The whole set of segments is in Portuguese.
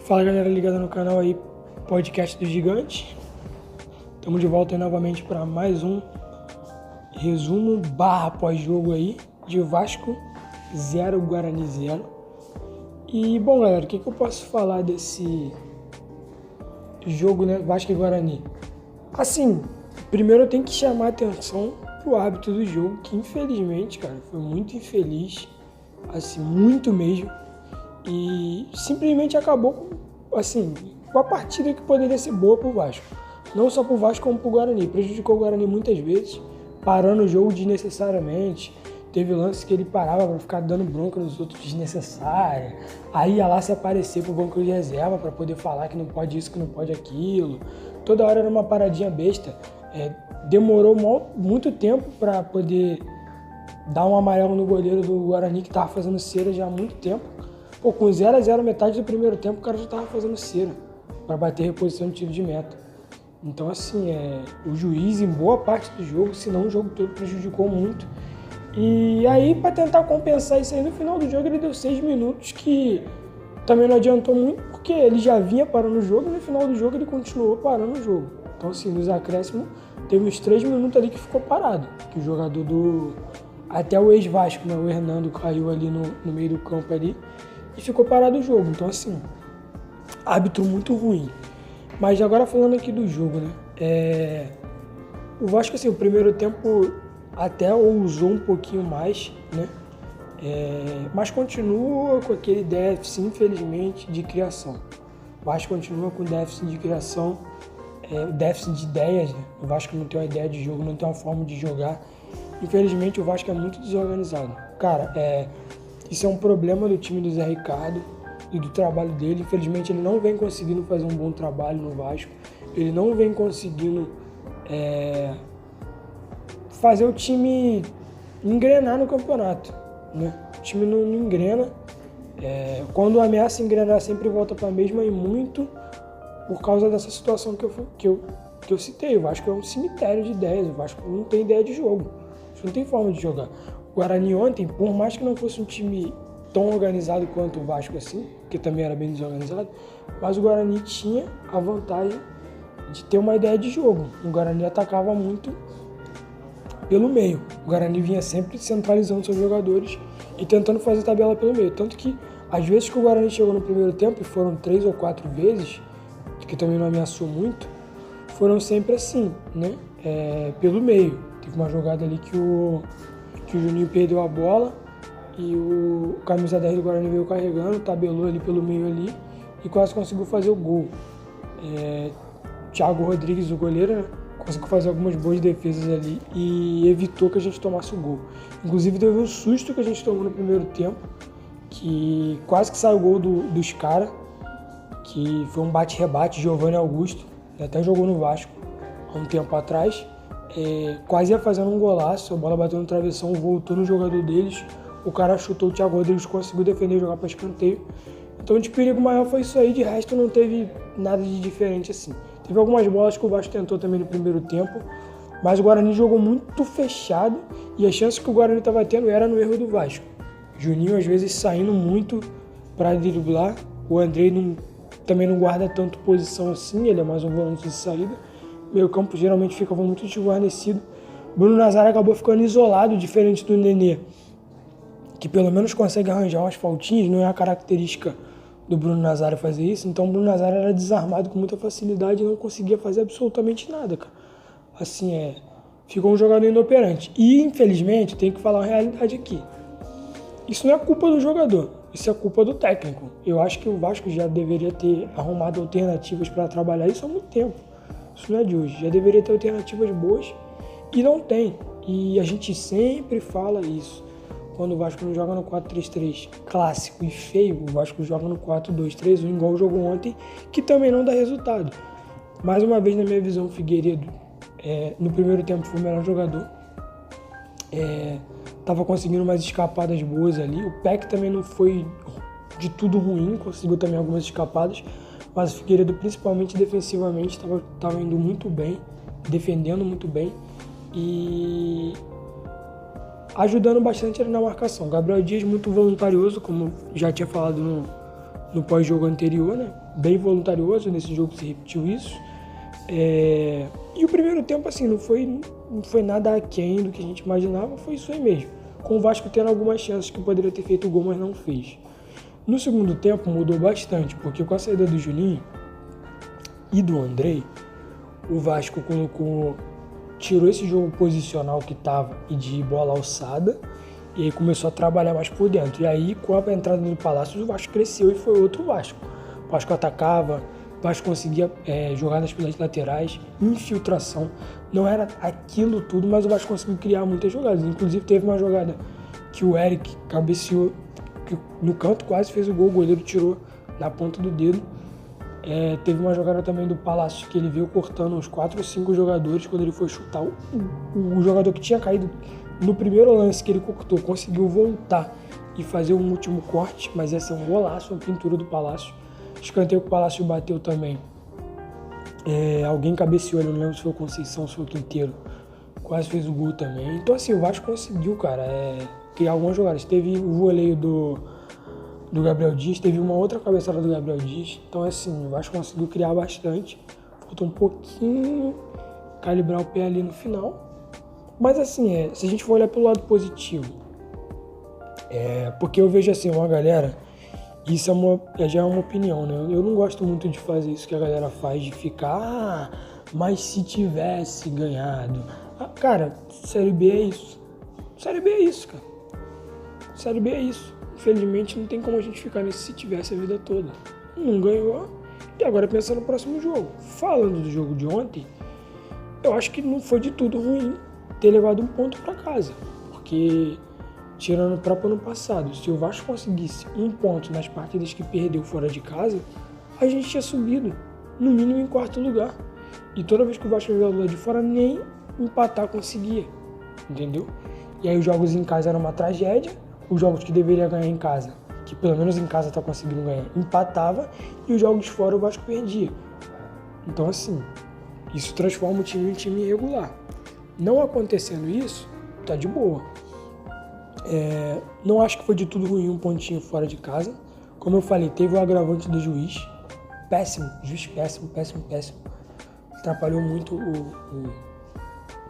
Fala galera ligada no canal aí, podcast do Gigante. Estamos de volta aí novamente para mais um resumo pós-jogo aí de Vasco 0, Guarani 0. E bom galera, o que eu posso falar desse jogo, né, Vasco e Guarani? Assim, primeiro eu tenho que chamar a atenção pro árbitro do jogo, que infelizmente, cara, foi muito infeliz, assim, muito mesmo. E simplesmente acabou assim, com a partida que poderia ser boa pro Vasco. Não só pro Vasco como pro Guarani. Prejudicou o Guarani muitas vezes, parando o jogo desnecessariamente. Teve lances que ele parava para ficar dando bronca nos outros desnecessária. Aí ia lá se aparecer pro banco de reserva para poder falar que não pode isso, que não pode aquilo. Toda hora era uma paradinha besta. Demorou muito tempo para poder dar um amarelo no goleiro do Guarani, que tava fazendo cera já há muito tempo. Pô, com 0-0 metade do primeiro tempo, o cara já estava fazendo cera para bater reposição de tiro de meta. Então, assim, o juiz, em boa parte do jogo, se não o jogo todo, prejudicou muito. E aí, para tentar compensar isso aí, no final do jogo, ele deu 6 minutos, que também não adiantou muito, porque ele já vinha parando o jogo, e no final do jogo ele continuou parando o jogo. Então, assim, nos acréscimos, teve uns 3 minutos ali que ficou parado, que o jogador até o ex-Vasco, né, o Hernando, caiu ali no meio do campo ali, e ficou parado o jogo. Então, assim, árbitro muito ruim. Mas agora falando aqui do jogo, né? O Vasco, assim, o primeiro tempo até ousou um pouquinho mais, né? Mas continua com aquele déficit, infelizmente, de criação. O Vasco continua com déficit de criação, déficit de ideias, né? O Vasco não tem uma ideia de jogo, não tem uma forma de jogar. Infelizmente, o Vasco é muito desorganizado. Cara, isso é um problema do time do Zé Ricardo e do trabalho dele. Infelizmente, ele não vem conseguindo fazer um bom trabalho no Vasco. Ele não vem conseguindo fazer o time engrenar no campeonato, né? O time não engrena. Quando ameaça engrenar, sempre volta para a mesma, e muito por causa dessa situação que eu citei. O Vasco é um cemitério de ideias. O Vasco não tem ideia de jogo. O Vasco não tem forma de jogar. O Guarani ontem, por mais que não fosse um time tão organizado quanto o Vasco assim, que também era bem desorganizado, mas o Guarani tinha a vantagem de ter uma ideia de jogo. O Guarani atacava muito pelo meio. O Guarani vinha sempre centralizando seus jogadores e tentando fazer tabela pelo meio. Tanto que, às vezes que o Guarani chegou no primeiro tempo, e foram 3 ou 4 vezes, que também não ameaçou muito, foram sempre assim, né? Pelo meio. Teve uma jogada ali que o Juninho perdeu a bola e o camisa 10 do Guarani veio carregando, tabelou ali pelo meio ali e quase conseguiu fazer o gol. Thiago Rodrigues, o goleiro, né, conseguiu fazer algumas boas defesas ali e evitou que a gente tomasse o gol. Inclusive teve um susto que a gente tomou no primeiro tempo, que quase que saiu o gol dos caras, que foi um bate-rebate, Giovanni Augusto, até jogou no Vasco há um tempo atrás. Quase ia fazendo um golaço, a bola bateu no travessão, voltou no jogador deles, o cara chutou, o Thiago Rodrigues conseguiu defender e jogar para escanteio. Então de perigo maior foi isso aí, de resto não teve nada de diferente assim. Teve algumas bolas que o Vasco tentou também no primeiro tempo, mas o Guarani jogou muito fechado e a chance que o Guarani estava tendo era no erro do Vasco. Juninho às vezes saindo muito para driblar, o Andrei também não guarda tanto posição assim, ele é mais um volante de saída. Meio campo geralmente ficava muito desguarnecido. Bruno Nazário acabou ficando isolado, diferente do Nenê, que pelo menos consegue arranjar umas faltinhas. Não é a característica do Bruno Nazário fazer isso. Então o Bruno Nazário era desarmado com muita facilidade e não conseguia fazer absolutamente nada, cara. Assim, ficou um jogador inoperante. E infelizmente, tenho que falar uma realidade aqui. Isso não é culpa do jogador, isso é culpa do técnico. Eu acho que o Vasco já deveria ter arrumado alternativas para trabalhar isso há muito tempo. Isso não é de hoje, já deveria ter alternativas boas e não tem. E a gente sempre fala isso. Quando o Vasco não joga no 4-3-3 clássico e feio, o Vasco joga no 4-2-3-1, igual jogou ontem, que também não dá resultado. Mais uma vez, na minha visão, o Figueiredo, no primeiro tempo, foi o melhor jogador. Estava conseguindo umas escapadas boas ali. O Peck também não foi de tudo ruim, conseguiu também algumas escapadas. Mas o Figueiredo, principalmente defensivamente, estava indo muito bem, defendendo muito bem e ajudando bastante ele na marcação. Gabriel Dias muito voluntarioso, como já tinha falado no pós-jogo anterior, né? bem voluntarioso, nesse jogo se repetiu isso. E o primeiro tempo, assim, não foi nada aquém do que a gente imaginava, foi isso aí mesmo. Com o Vasco tendo algumas chances que poderia ter feito o gol, mas não fez. No segundo tempo mudou bastante, porque com a saída do Juninho e do Andrei, o Vasco tirou esse jogo posicional que estava e de bola alçada, e aí começou a trabalhar mais por dentro. E aí, com a entrada do Palácio, o Vasco cresceu e foi outro Vasco. O Vasco atacava, o Vasco conseguia jogadas pelas laterais, infiltração. Não era aquilo tudo, mas o Vasco conseguiu criar muitas jogadas. Inclusive, teve uma jogada que o Eric cabeceou, que no canto quase fez o gol, o goleiro tirou na ponta do dedo. Teve uma jogada também do Palácio, que ele veio cortando uns 4 ou 5 jogadores quando ele foi chutar. O jogador que tinha caído no primeiro lance que ele cortou conseguiu voltar e fazer um último corte, mas essa é um golaço, uma pintura do Palácio. Escanteio que o Palácio bateu também. Alguém cabeceou, eu não lembro se foi o Conceição ou se foi o Quinteiro. Quase fez o gol também. Então assim, o Vasco conseguiu, cara, criar algumas jogadas. Teve o voleio do Gabriel Dias, teve uma outra cabeçada do Gabriel Dias. Então assim, o Vasco conseguiu criar bastante. Faltou um pouquinho calibrar o pé ali no final. Mas assim, se a gente for olhar pelo lado positivo, porque eu vejo assim, uma galera, isso já é uma opinião, né? Eu não gosto muito de fazer isso que a galera faz, de ficar, mas se tivesse ganhado. Cara, Série B é isso. Série B é isso, cara. Série B é isso. Infelizmente não tem como a gente ficar nesse se tivesse a vida toda. Não ganhou, e agora pensa no próximo jogo. Falando do jogo de ontem, eu acho que não foi de tudo ruim ter levado um ponto para casa, porque tirando o próprio ano passado, se o Vasco conseguisse um ponto nas partidas que perdeu fora de casa, a gente tinha subido, no mínimo em 4º lugar. E toda vez que o Vasco jogava do lado de fora, nem empatar conseguia, entendeu? E aí os jogos em casa eram uma tragédia, os jogos que deveria ganhar em casa, que pelo menos em casa tá conseguindo ganhar, empatava, e os jogos fora o Vasco perdia. Então assim, isso transforma o time em time irregular. Não acontecendo isso, tá de boa. Não acho que foi de tudo ruim um pontinho fora de casa. Como eu falei, teve o agravante do juiz. Péssimo, juiz péssimo. Atrapalhou muito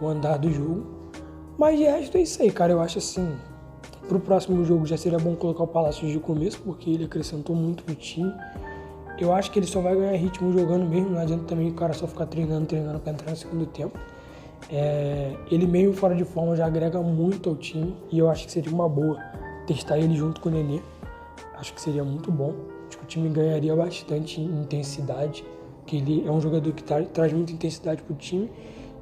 o andar do jogo. Mas de resto é isso aí, cara. Eu acho assim, pro próximo jogo já seria bom colocar o Palácio de começo, porque ele acrescentou muito pro time. Eu acho que ele só vai ganhar ritmo jogando mesmo. Não adianta também o cara só ficar treinando pra entrar no segundo tempo. Ele meio fora de forma já agrega muito ao time, e eu acho que seria uma boa testar ele junto com o Nenê. Acho que seria muito bom. Acho que o time ganharia bastante em intensidade, que ele é um jogador que traz muita intensidade para o time,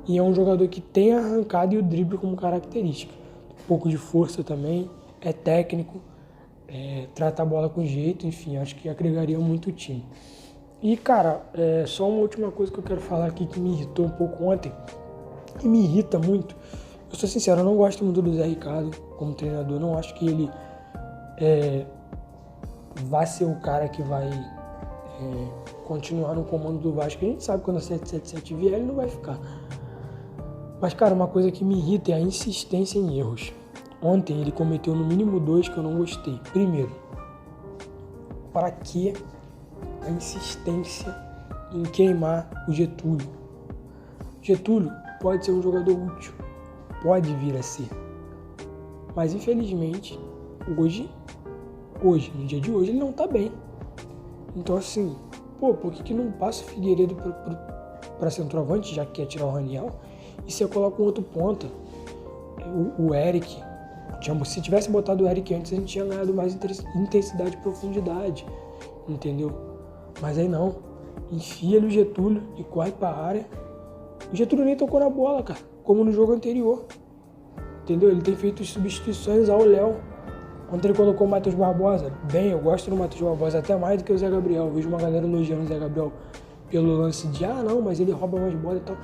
e é um jogador que tem a arrancada e o drible como característica. Um pouco de força também, é técnico, trata a bola com jeito, enfim, acho que agregaria muito o time. E cara, só uma última coisa que eu quero falar aqui que me irritou um pouco ontem, e me irrita muito. Eu sou sincero, eu não gosto muito do Zé Ricardo como treinador. Não acho que ele vai ser o cara que vai continuar no comando do Vasco. A gente sabe que quando a 777 vier, ele não vai ficar. Mas, cara, uma coisa que me irrita é a insistência em erros. Ontem ele cometeu no mínimo 2 que eu não gostei. Primeiro, para que a insistência em queimar o Getúlio? Getúlio pode ser um jogador útil, pode vir a ser, mas infelizmente hoje, no dia de hoje, ele não tá bem. Então assim, por que não passa o Figueiredo para centroavante, já que quer tirar o Raniel, e você coloca um outro ponta, o Eric? Se tivesse botado o Eric antes, a gente tinha ganhado mais intensidade e profundidade, entendeu? Mas aí não, enfia no Getúlio e corre pra área. O Getúlio nem tocou na bola, cara, como no jogo anterior, entendeu? Ele tem feito substituições ao Léo. Ontem ele colocou o Matheus Barbosa. Bem, eu gosto do Matheus Barbosa até mais do que o Zé Gabriel. Eu vejo uma galera elogiando o Zé Gabriel pelo lance de, não, mas ele rouba mais bola e tal.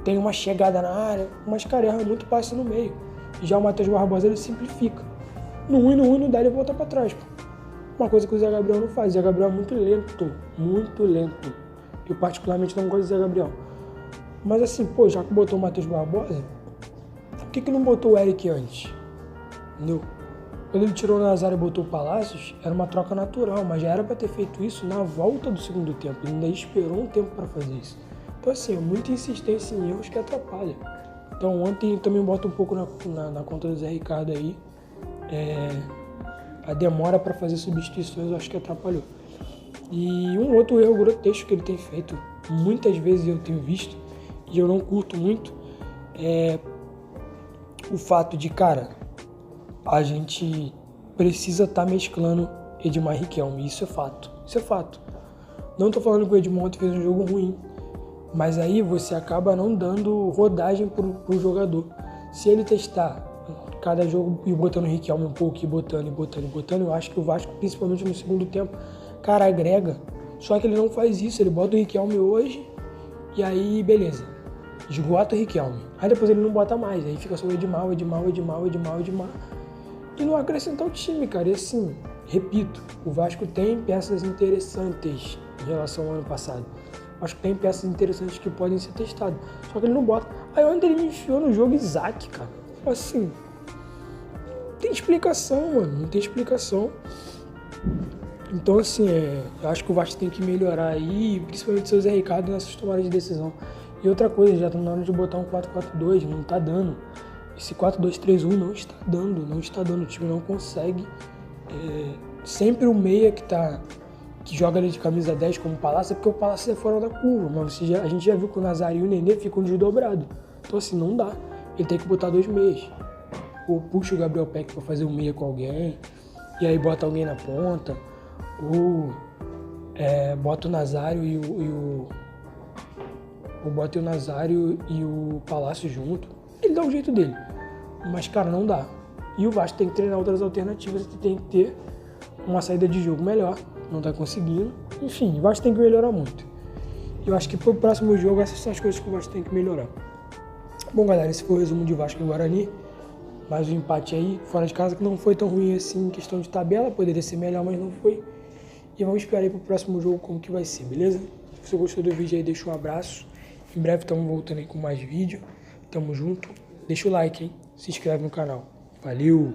Tem uma chegada na área, mas, cara, erra muito passe no meio. Já o Matheus Barbosa, ele simplifica. No 1 e no dá, ele volta pra trás, pô. Uma coisa que o Zé Gabriel não faz. O Zé Gabriel é muito lento. Eu particularmente não gosto do Zé Gabriel. Mas assim, já que botou o Matheus Barbosa, por que não botou o Eric antes? Entendeu? Quando ele tirou o Nazário e botou o Palácios, era uma troca natural, mas já era para ter feito isso na volta do segundo tempo. Ele ainda esperou um tempo para fazer isso. Então, assim, é muita insistência em erros que atrapalha. Então, ontem também boto um pouco na conta do Zé Ricardo aí. A demora para fazer substituições eu acho que atrapalhou. E um outro erro grotesco que ele tem feito, muitas vezes eu tenho visto, e eu não curto muito, é o fato de, cara, a gente precisa estar mesclando Edmar e Riquelme. Isso é fato. Isso é fato. Não tô falando que o Edmar ontem fez um jogo ruim, mas aí você acaba não dando rodagem pro jogador. Se ele testar cada jogo e botando o Riquelme um pouco, e botando, eu acho que o Vasco, principalmente no segundo tempo, cara, agrega. Só que ele não faz isso. Ele bota o Riquelme hoje e aí, beleza. Esgota o Riquelme. Aí depois ele não bota mais. Aí fica só o Edmar. E não acrescenta o time, cara. E assim, repito, o Vasco tem peças interessantes em relação ao ano passado. O Vasco tem peças interessantes que podem ser testadas. Só que ele não bota. Aí ontem ele me enfiou no jogo Isaac, cara. Assim, não tem explicação, mano. Não tem explicação. Então, assim, eu acho que o Vasco tem que melhorar aí, principalmente o seu Zé Ricardo nessas tomadas de decisão. E outra coisa, já tá na hora de botar um 4-4-2, não tá dando. Esse 4-2-3-1 não está dando, o time não consegue. Sempre o meia que joga ali de camisa 10 como o Palácio, é porque o Palácio é fora da curva, mas a gente já viu que o Nazário e o Nenê ficam desdobrados. Então assim, não dá. Ele tem que botar 2 meias. Ou puxa o Gabriel Peck pra fazer um meia com alguém, e aí bota alguém na ponta, ou bota o Nazário bota o Nazário e o Palácio junto. Ele dá o jeito dele. Mas, cara, não dá. E o Vasco tem que treinar outras alternativas, tem que ter uma saída de jogo melhor. Não tá conseguindo. Enfim, o Vasco tem que melhorar muito. Eu acho que pro próximo jogo essas são as coisas que o Vasco tem que melhorar. Bom, galera, esse foi o resumo de Vasco e Guarani. Mais um empate aí, fora de casa, que não foi tão ruim assim em questão de tabela. Poderia ser melhor, mas não foi. E vamos esperar aí pro próximo jogo como que vai ser, beleza? Se você gostou do vídeo aí, deixa um abraço. Em breve estamos voltando aí com mais vídeo. Tamo junto. Deixa o like, hein? Se inscreve no canal. Valeu!